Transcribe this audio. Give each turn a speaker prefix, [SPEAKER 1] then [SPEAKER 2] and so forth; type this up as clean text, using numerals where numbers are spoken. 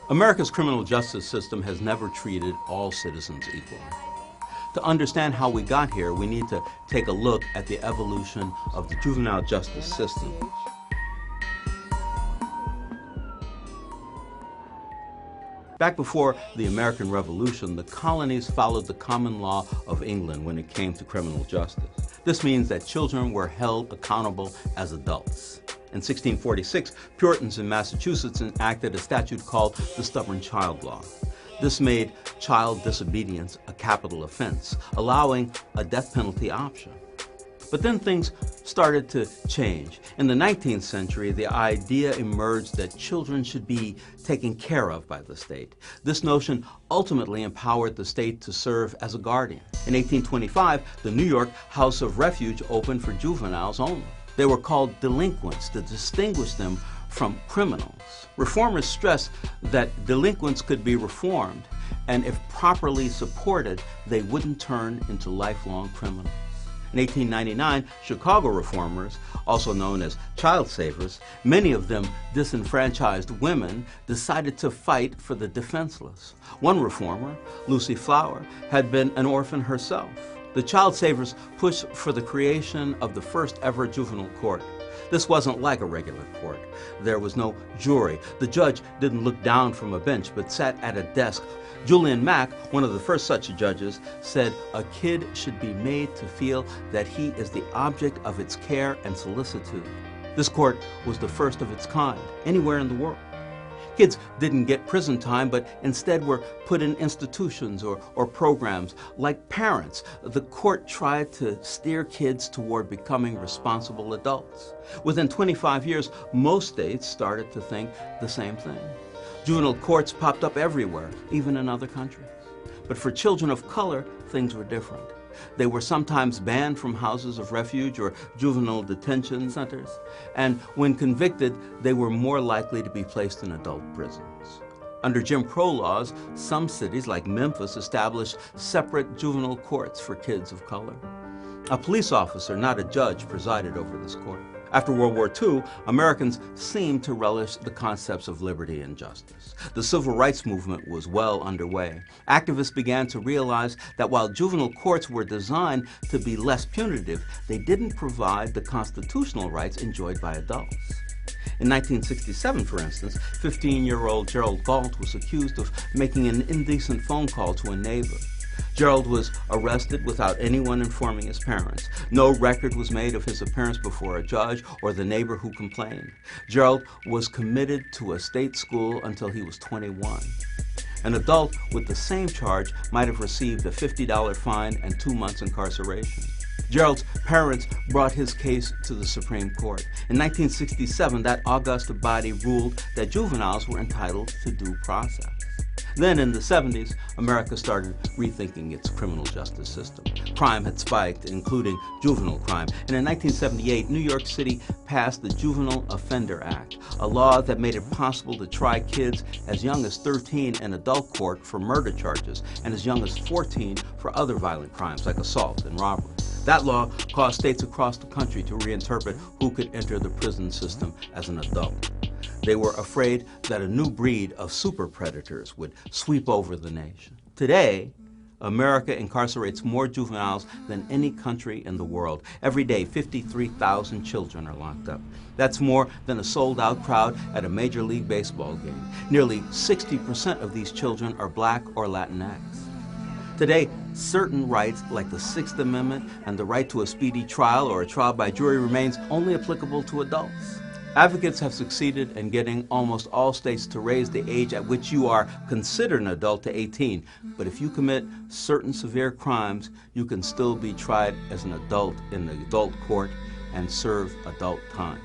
[SPEAKER 1] America's criminal justice system has never treated all citizens equally. To understand how we got here, we need to take a look at the evolution of the juvenile justice system. Back before the American Revolution, the colonies followed the common law of England when it came to criminal justice. This means that children were held accountable as adults. In 1646, Puritans in Massachusetts enacted a statute called the Stubborn Child Law. This made child disobedience a capital offense, allowing a death penalty option. But then things started to change. In the 19th century, the idea emerged that children should be taken care of by the state. This notion ultimately empowered the state to serve as a guardian. In 1825, the New York House of Refuge opened for juveniles only. They were called delinquents to distinguish them from criminals. Reformers stressed that delinquents could be reformed, and if properly supported, they wouldn't turn into lifelong criminals. In 1899, Chicago reformers, also known as child savers, many of them disenfranchised women, decided to fight for the defenseless. One reformer, Lucy Flower, had been an orphan herself. The child savers pushed for the creation of the first ever juvenile court. This wasn't like a regular court. There was no jury. The judge didn't look down from a bench, but sat at a desk. Julian Mack, one of the first such judges, said, "A kid should be made to feel that he is the object of its care and solicitude." This court was the first of its kind anywhere in the world. Kids didn't get prison time, but instead were put in institutions or programs. Like parents, the court tried to steer kids toward becoming responsible adults. Within 25 years, most states started to think the same thing. Juvenile courts popped up everywhere, even in other countries. But for children of color, things were different. They were sometimes banned from houses of refuge or juvenile detention centers, and when convicted, they were more likely to be placed in adult prisons. Under Jim Crow laws, some cities like Memphis established separate juvenile courts for kids of color. A police officer, not a judge, presided over this court. After World War II, Americans seemed to relish the concepts of liberty and justice. The civil rights movement was well underway. Activists began to realize that while juvenile courts were designed to be less punitive, they didn't provide the constitutional rights enjoyed by adults. In 1967, for instance, 15-year-old Gerald Gault was accused of making an indecent phone call to a neighbor. Gerald was arrested without anyone informing his parents. No record was made of his appearance before a judge or the neighbor who complained. Gerald was committed to a state school until he was 21. An adult with the same charge might have received a $50 fine and 2 months incarceration. Gerald's parents brought his case to the Supreme Court. In 1967, that august body ruled that juveniles were entitled to due process. Then in the 70s, America started rethinking its criminal justice system. Crime had spiked, including juvenile crime. And in 1978, New York City passed the Juvenile Offender Act, a law that made it possible to try kids as young as 13 in adult court for murder charges and as young as 14 for other violent crimes like assault and robbery. That law caused states across the country to reinterpret who could enter the prison system as an adult. They were afraid that a new breed of super predators would sweep over the nation. Today, America incarcerates more juveniles than any country in the world. Every day, 53,000 children are locked up. That's more than a sold-out crowd at a Major League Baseball game. Nearly 60% of these children are Black or Latinx. Today, certain rights like the Sixth Amendment and the right to a speedy trial or a trial by jury remains only applicable to adults. Advocates have succeeded in getting almost all states to raise the age at which you are considered an adult to 18. But if you commit certain severe crimes, you can still be tried as an adult in the adult court and serve adult time.